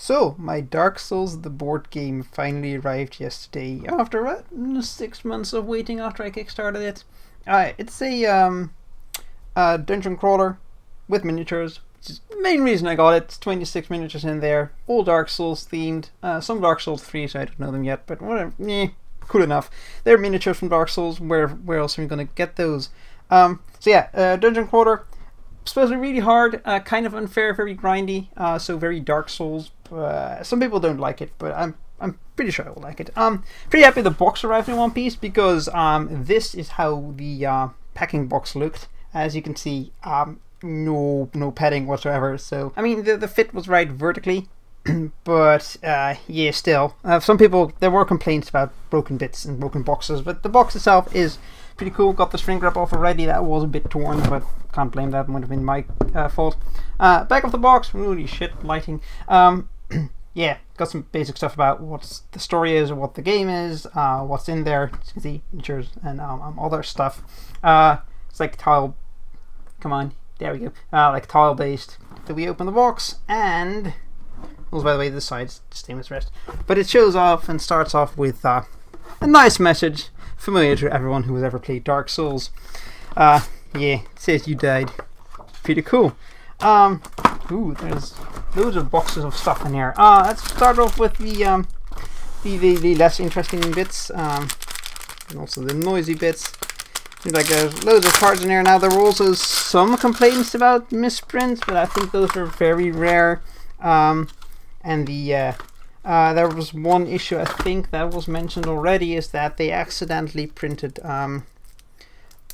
So, my Dark Souls the board game finally arrived yesterday after 6 months of waiting after I kickstarted it. It's a dungeon crawler with miniatures, which is the main reason I got it. It's 26 miniatures in there, all Dark Souls themed. Some Dark Souls 3, so I don't know them yet, but whatever. Cool enough. They're miniatures from Dark Souls. Where else are we going to get those? Dungeon crawler. Supposed to be really hard, kind of unfair, very grindy, so very Dark Souls. Some people don't like it, but I'm pretty sure I will like it. Pretty happy the box arrived in one piece because this is how the packing box looked. As you can see, no padding whatsoever. So I mean the fit was right vertically, but yeah, still, some people, there were complaints about broken bits and broken boxes, but the box itself is pretty cool. Got the shrink wrap off already. That was a bit torn, but can't blame that. Would have been my fault. Back of the box, really shit lighting. Yeah, got some basic stuff about what the story is, or what the game is, what's in there. As you can see, features and other stuff. It's like tile. Come on, there we go. Like tile based. So we open the box, and well, by the way, this side's stainless rest, but it shows off and starts off with a nice message familiar to everyone who has ever played Dark Souls. Yeah, it says you died. Pretty cool. Ooh, there's loads of boxes of stuff in here. Let's start off with the less interesting bits, and also the noisy bits. Seems like there's loads of cards in here. Now, there were also some complaints about misprints, but I think those are very rare. And there was one issue I think that was mentioned already, is that they accidentally printed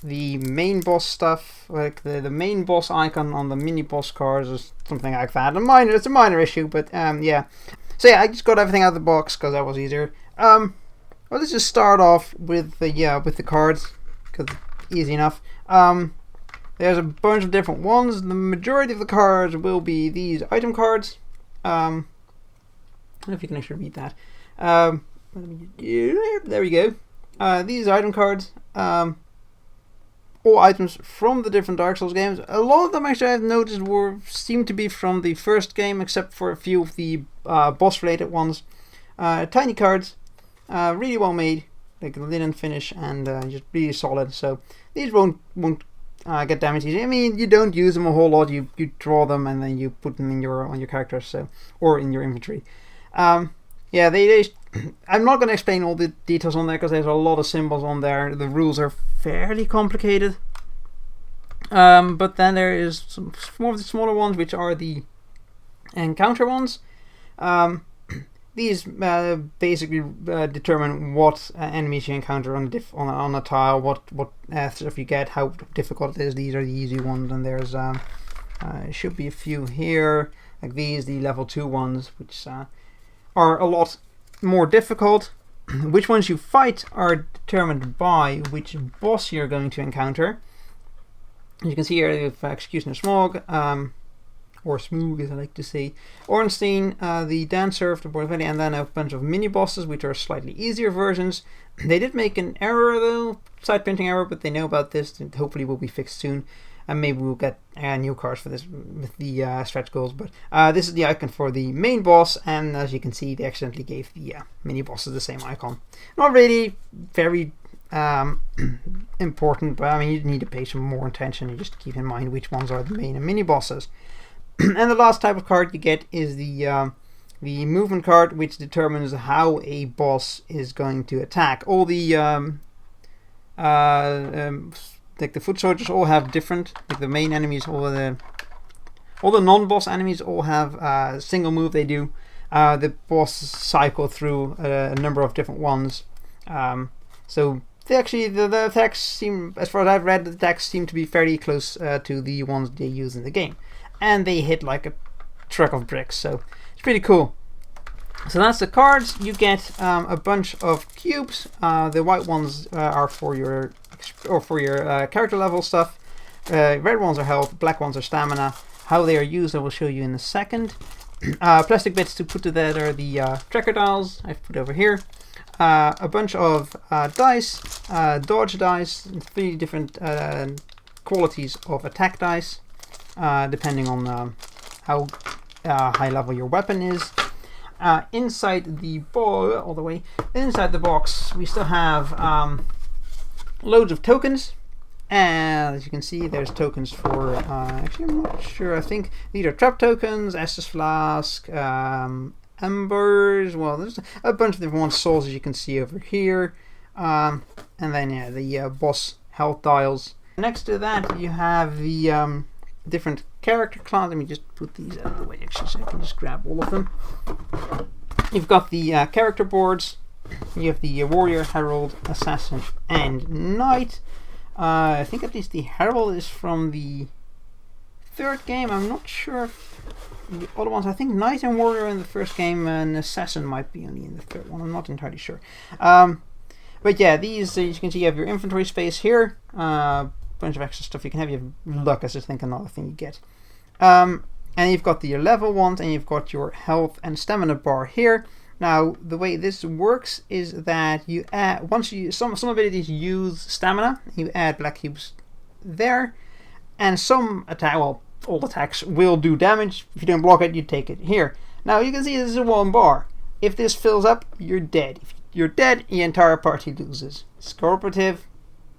the main boss stuff, like the main boss icon on the mini boss cards or something like that. It's a minor issue, but yeah. So yeah, I just got everything out of the box because that was easier. Well, let's just start off with the cards, because easy enough. There's a bunch of different ones. The majority of the cards will be these item cards. I don't know if you can actually read that. There we go. These item cards. All items from the different Dark Souls games. A lot of them, actually, I've noticed seem to be from the first game, except for a few of the boss-related ones. Tiny cards, really well made, like linen finish, and just really solid. So these won't get damaged easy. I mean, you don't use them a whole lot. You draw them and then you put them in on your character, or in your inventory. Yeah, I'm not going to explain all the details on there because there's a lot of symbols on there. The rules are fairly complicated. But then there is some more of the smaller ones, which are the encounter ones. These basically determine what enemies you encounter on a tile, what stuff you get, how difficult it is. These are the easy ones, and there's should be a few here, like these, the level 2 ones, which are a lot more difficult. Which ones you fight are determined by which boss you're going to encounter. As you can see here, we have Executioner Smog, or Smoog as I like to say, Ornstein, the Dancer of the Board, and then a bunch of mini bosses, which are slightly easier versions. They did make an error though, side printing error, but they know about this, and hopefully will be fixed soon. And maybe we'll get new cards for this with the stretch goals. But this is the icon for the main boss, and as you can see, they accidentally gave the mini bosses the same icon. Not really very important, but I mean, you need to pay some more attention and just keep in mind which ones are the main and mini bosses. And the last type of card you get is the movement card, which determines how a boss is going to attack. All the like the foot soldiers all have different, like the main enemies, all the non-boss enemies all have a single move they do. The boss cycle through a number of different ones. So they actually, the attacks seem, as far as I've read, the attacks seem to be fairly close to the ones they use in the game. And they hit like a truck of bricks, so it's pretty cool. So that's the cards. You get a bunch of cubes. The white ones are for your character level stuff. Red ones are health, black ones are stamina. How they are used I will show you in a second. Plastic bits to put together the tracker dials I've put over here. A bunch of dice, dodge dice, 3 different qualities of attack dice, depending on how high level your weapon is. Inside the all the way inside the box, we still have loads of tokens. And as you can see, there's tokens for, actually I'm not sure, I think these are trap tokens, Estus Flask, Embers, well there's a bunch of different ones, souls as you can see over here. And then yeah, the boss health dials. Next to that you have the different character classes. Let me just put these out of the way actually so I can just grab all of them. You've got the character boards. You have the warrior, herald, assassin, and knight. I think at least the herald is from the third game. I'm not sure if the other ones. I think knight and warrior in the first game, and assassin might be only in the third one. I'm not entirely sure. But yeah, these, as you can see, you have your inventory space here. Bunch of extra stuff you can have. You have luck, as I think another thing you get. And you've got your level ones, and you've got your health and stamina bar here. Now, the way this works is that you add, once you, some abilities use stamina, you add black cubes there, and some attack, well, all attacks will do damage. If you don't block it, you take it here. Now, you can see this is a one bar. If this fills up, you're dead. If you're dead, the entire party loses. It's cooperative.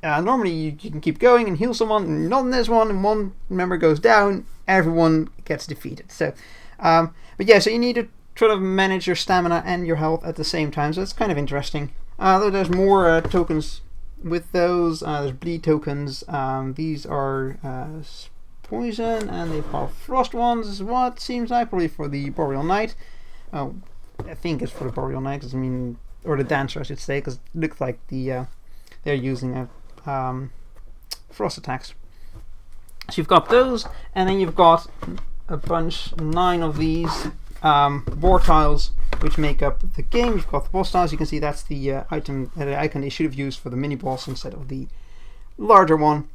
Normally, you can keep going and heal someone. Not in this one. And one member goes down, everyone gets defeated. So, but yeah, so you need to sort of manage your stamina and your health at the same time, so it's kind of interesting. Though there's more tokens with those. There's bleed tokens. These are poison, and they've got frost ones, is what seems like, probably for the Boreal Knight. Oh, I think it's for the Boreal Knight, because I mean, or the Dancer, I should say, because it looks like the they're using frost attacks. So you've got those, and then you've got a bunch, 9 of these. Board tiles, which make up the game. You've got the boss tiles. You can see that's the icon they should have used for the mini boss instead of the larger one.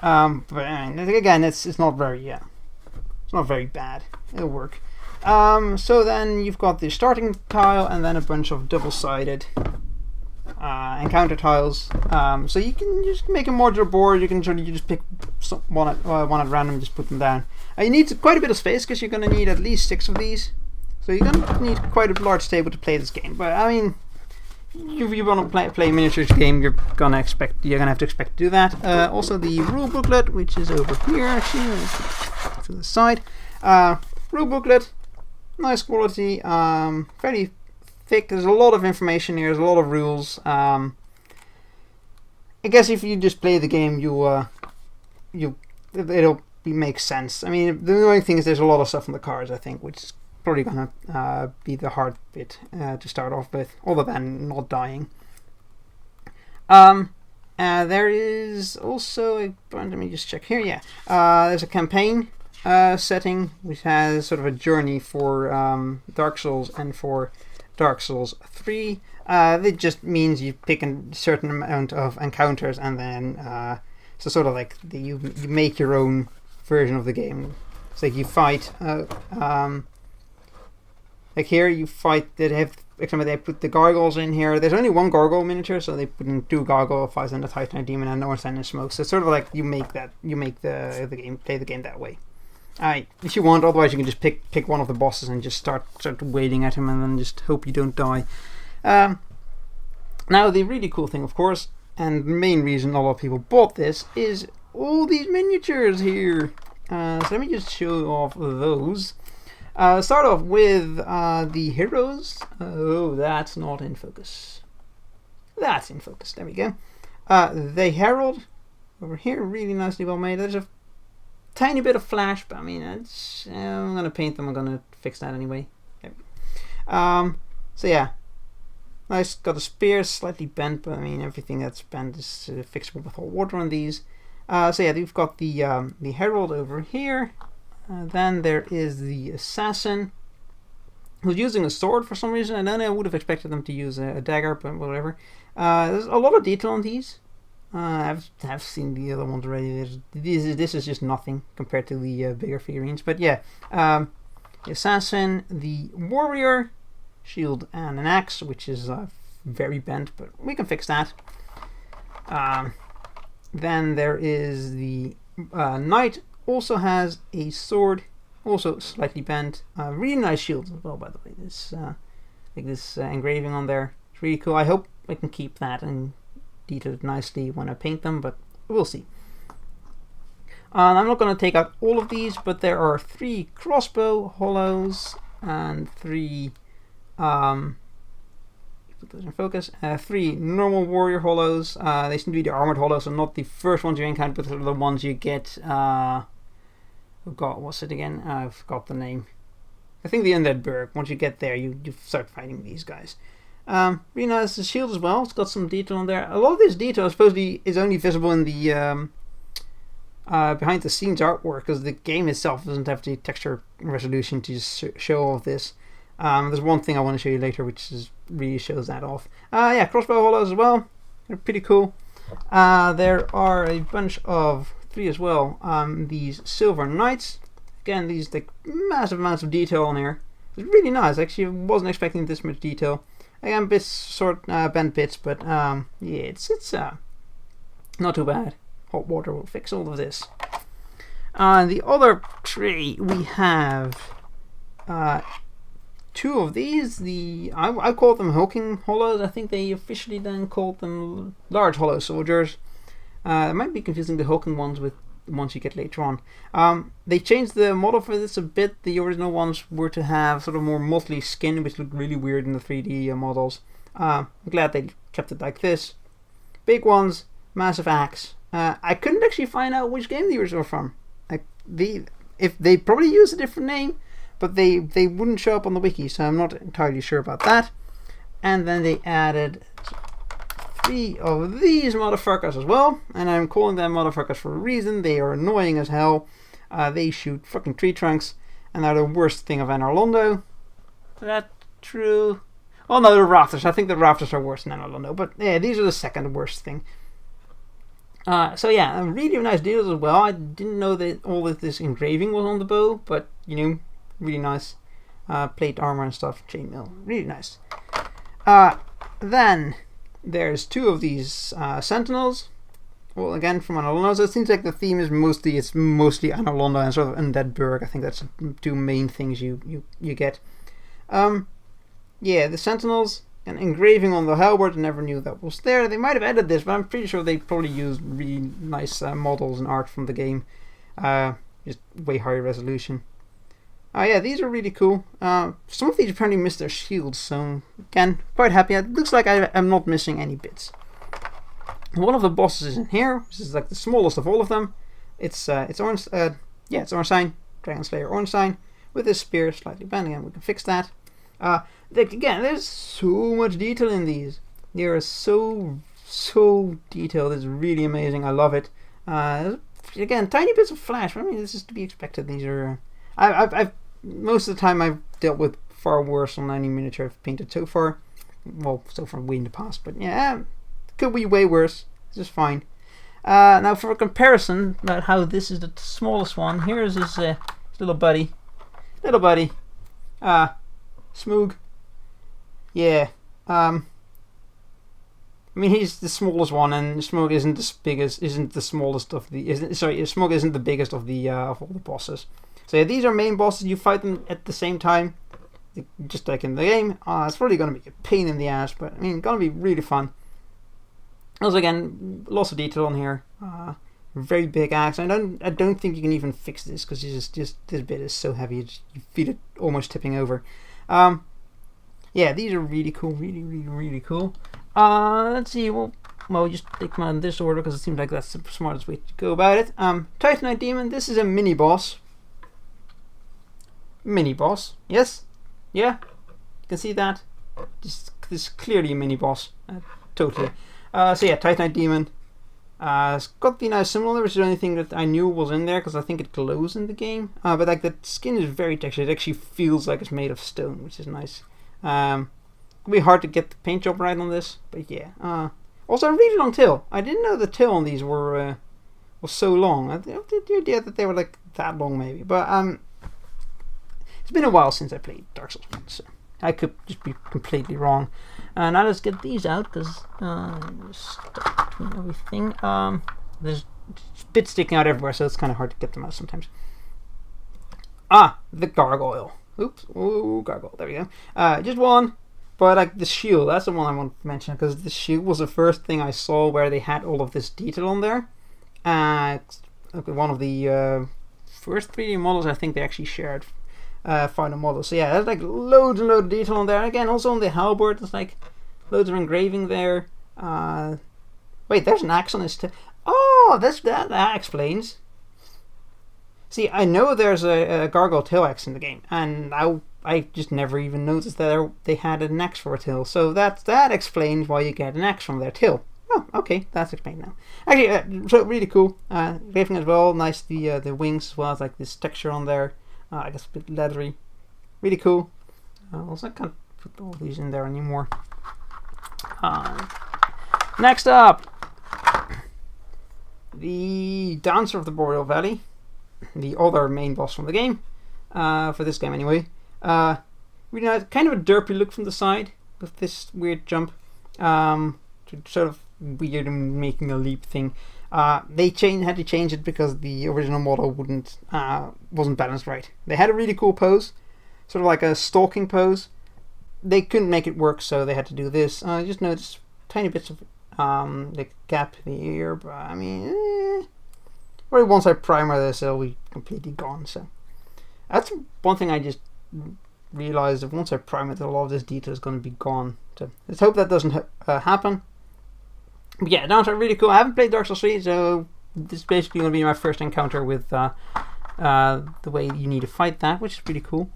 But again, it's not very it's not very bad. It'll work. So then you've got the starting tile, and then a bunch of double-sided encounter tiles. So you can just make a modular board. You can sort of just pick one at random and just put them down. You need quite a bit of space because you're going to need at least 6 of these. So you're going to need quite a large table to play this game. But I mean, if you want to play a miniatures game, you're going to have to expect to do that. Also the rule booklet, which is over here actually, to the side. Rule booklet, nice quality, fairly thick. There's a lot of information here. There's a lot of rules. I guess if you just play the game, it'll make sense. I mean, the only thing is there's a lot of stuff in the cards, I think, which is probably going to be the hard bit to start off with, other than not dying. There is also a bunch, let me just check here, yeah. There's a campaign setting, which has sort of a journey for Dark Souls and for Dark Souls 3. It just means you pick a certain amount of encounters, and then so sort of like you make your own version of the game. It's like you fight, like here you fight. They put the gargoyles in here. There's only one gargoyle miniature, so they put in 2 gargoyle fights and a Titan demon and North and smoke. So it's sort of like you make the game, play the game that way. If you want, otherwise you can just pick one of the bosses and just start waiting at him and then just hope you don't die. Now the really cool thing, of course, and the main reason a lot of people bought this is all these miniatures here. So let me just show off those. Start off with the heroes. Oh, that's not in focus. That's in focus. There we go. The herald over here, really nicely well made. There's a tiny bit of flash, but I mean, I'm gonna paint them. I'm gonna fix that anyway. There we go. So yeah, nice. Got the spear, slightly bent, but I mean, everything that's bent is fixable with hot water on these. So yeah, we've got the herald over here. Then there is the assassin, who's using a sword for some reason. I don't know, I would have expected them to use a dagger, but whatever. There's a lot of detail on these. I've seen the other ones already. This is just nothing compared to the bigger figurines. But yeah, the assassin, the warrior, shield and an axe, which is very bent, but we can fix that. Then there is the knight. Also has a sword, also slightly bent. Really nice shields as well, by the way. This engraving on there. It's really cool. I hope I can keep that and detail it nicely when I paint them, but we'll see. I'm not going to take out all of these, but there are 3 crossbow hollows and 3 put those in focus. 3 normal warrior hollows. They seem to be the armored hollows, so not the first ones you encounter, but the ones you get. What's it again? I forgot the name. I think the Undead Berg. Once you get there, you start fighting these guys. Really nice. The shield as well. It's got some detail on there. A lot of this detail supposedly is only visible in the behind the scenes artwork, because the game itself doesn't have the texture resolution to show all of this. There's one thing I want to show you later which really shows that off. Yeah, crossbow hollows as well. They're pretty cool. There are a bunch of 3 as well. These silver knights. Again, these like massive amounts of detail on here. It's really nice. Actually, I wasn't expecting this much detail. Again, bits bent bits, but yeah, it's not too bad. Hot water will fix all of this. The other tray we have 2 of these. I call them hulking hollows. I think they officially then called them large hollow soldiers. It might be confusing the hulking ones with the ones you get later on. They changed the model for this a bit. The original ones were to have sort of more motley skin, which looked really weird in the 3D models. I'm glad they kept it like this. Big ones, massive axe. I couldn't actually find out which game these were from. If they probably use a different name, but they wouldn't show up on the wiki, so I'm not entirely sure about that. And then they added 3 of these motherfuckers as well, and I'm calling them motherfuckers for a reason. They are annoying as hell. They shoot fucking tree trunks, and they're the worst thing of Anarlondo. Is that true? Oh no, the rafters. I think the rafters are worse than Anarlondo, but yeah, these are the second worst thing. So yeah, really nice deals as well. I didn't know that all of this engraving was on the bow, but you know, really nice. Plate armor and stuff, chainmail, really nice. Then there's 2 of these sentinels. Well, again from Anarlondo. So it seems like the theme is mostly Anarlondo and sort of Undead Berg. I think that's the 2 main things you get. Yeah, the sentinels. An engraving on the halberd, I never knew that was there. They might have added this, but I'm pretty sure they probably used really nice models and art from the game. Just way higher resolution. Yeah, these are really cool. Some of these apparently missed their shields, so again, quite happy. It looks like I'm not missing any bits. One of the bosses is in here, which is like the smallest of all of them. It's orange. Yeah, it's orange sign, Dragon Slayer orange sign with this spear slightly bent. Again, we can fix that. Again, there's so much detail in these. They are so detailed. It's really amazing. I love it. Again, tiny bits of flash. I mean, this is to be expected. These are. I've most of the time I've dealt with far worse on any miniature I've painted so far. Well, so far way in the past, but yeah, could be way worse. It's just fine. Now for a comparison about how this is the smallest one, here's his little buddy. Smoog. Yeah. I mean, he's the smallest one, and Smoog isn't the smallest of the. Smoog isn't the biggest of the of all the bosses. So yeah, these are main bosses. You fight them at the same time, just like in the game. It's probably going to be a pain in the ass, but I mean, going to be really fun. Also, again, lots of detail on here. Very big axe. I don't think you can even fix this because just this bit is so heavy. You feel it almost tipping over. Yeah, these are really cool. Really cool. Let's see. Well, just take them out in this order because it seems like that's the smartest way to go about it. Titanite Demon. This is a mini boss. Yes. Yeah. You can see that. This is clearly a mini boss. Totally. So yeah, Titanite Demon. It's got the nice symbol there, which is the only thing that I knew was in there because I think it glows in the game. But like the skin is very textured. It actually feels like it's made of stone, which is nice. It'll be hard to get the paint job right on this, but yeah. Also, a really long tail. I didn't know the tail on these was so long. I had the idea that they were like that long, maybe. But it's been a while since I played Dark Souls 1, so I could just be completely wrong. Now let's get these out because stuck between everything. There's bits sticking out everywhere, so it's kind of hard to get them out sometimes. Ah, the gargoyle. Oops. Oh, gargoyle. There we go. Just one. But like the shield, that's the one I want to mention, because the shield was the first thing I saw where they had all of this detail on there. One of the first 3D models I think they actually shared final models. So yeah, there's like loads and loads of detail on there. Again, also on the halberd, there's like loads of engraving there. Wait, there's an axe on this too. Oh, that explains. See, I know there's a gargoyle tail axe in the game, and I just never even noticed that they had an axe for a tail. So that explains why you get an axe from their tail. Oh, okay, that's explained now. Actually, so really cool. Engraving as well. Nice, the wings as well as like this texture on there. I guess a bit leathery. Really cool. Also, I can't put all these in there anymore. Next up, the Dancer of the Boreal Valley, the other main boss from the game, for this game anyway. Really nice, kind of a derpy look from the side with this weird jump, sort of weird and making a leap thing. They had to change it because the original model wasn't balanced right. They had a really cool pose, sort of like a stalking pose. They couldn't make it work, so they had to do this. I just noticed tiny bits of the gap in the ear, but I mean, probably once I primer this, it'll be completely gone. So that's one thing I just realized, that once I prime it, a lot of this detail is going to be gone. So let's hope that doesn't happen. But yeah, Dancer, really cool. I haven't played Dark Souls 3, so this is basically going to be my first encounter with the way you need to fight that, which is pretty cool.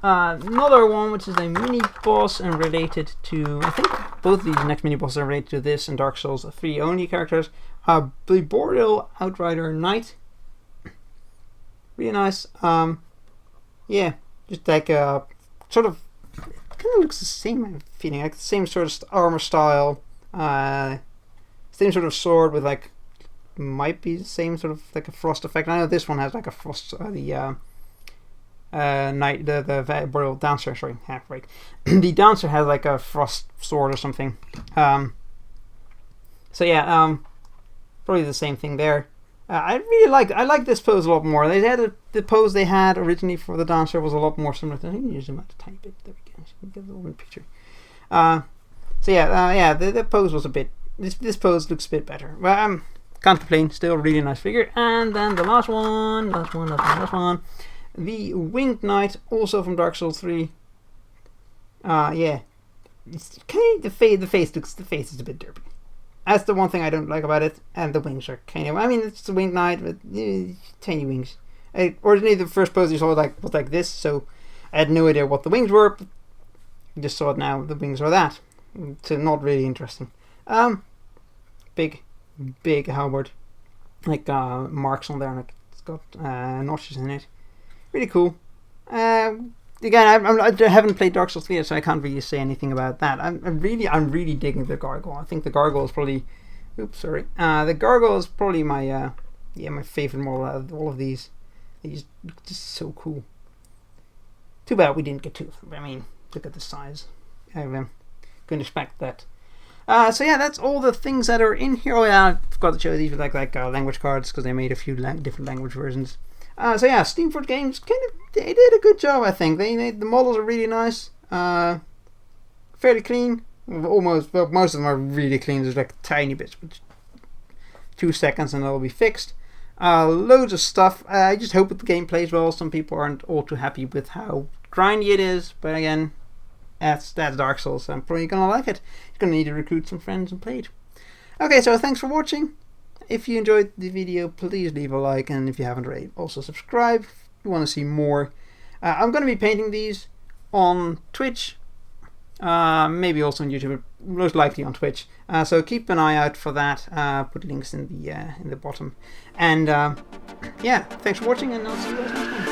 Another one, which is a mini boss and related to, I think both of these next mini bosses are related to this and Dark Souls 3 only characters. The Boreal Outrider Knight. Really nice. Yeah, just like sort of, kind of looks the same, I'm feeling like the same sort of armor style. Same sort of sword with like, might be the same sort of like a frost effect. I know this one has like a frost, the Boreal Dancer, sorry, yeah, right. The Dancer has like a frost sword or something. So yeah, probably the same thing there. I like this pose a lot more. They had the pose they had originally for the Dancer was a lot more similar to. I think use them out a tiny bit. There we go. So get a little picture. So yeah, the pose was a bit. This pose looks a bit better. Well, can't complain. Still a really nice figure. And then the last one. The Winged Knight, also from Dark Souls 3. Yeah, it's kind of the face is a bit derpy. That's the one thing I don't like about it. And the wings are kind of. I mean, it's the Winged Knight with tiny wings. Originally, the first pose you saw was like this, so I had no idea what the wings were. But I just saw it now. The wings are that. So not really interesting. Big halberd, like marks on there, like it's got notches in it. Really cool. Again, I haven't played Dark Souls 3, so I can't really say anything about that. I'm really digging the gargoyle. I think the gargoyle is probably. Oops, sorry. The gargoyle is probably my my favorite model out of all of these. He's just so cool. Too bad we didn't get two of them. I mean, look at the size. I couldn't expect that. So yeah, that's all the things that are in here. Oh yeah, I forgot to show these with like language cards because they made a few different language versions. So yeah, Steamforged Games they did a good job. I think the models are really nice, fairly clean. Most of them are really clean. There's like tiny bits, but 2 seconds and it'll be fixed. Loads of stuff. I just hope that the game plays well. Some people aren't all too happy with how grindy it is, but again, that's Dark Souls, so I'm probably gonna like it. You're gonna need to recruit some friends and play it. Okay, so thanks for watching. If you enjoyed the video, please leave a like, and if you haven't already, also subscribe if you want to see more. I'm going to be painting these on Twitch, maybe also on YouTube, but most likely on Twitch. So keep an eye out for that. Put links in the bottom. And yeah, thanks for watching, and I'll see you guys next time.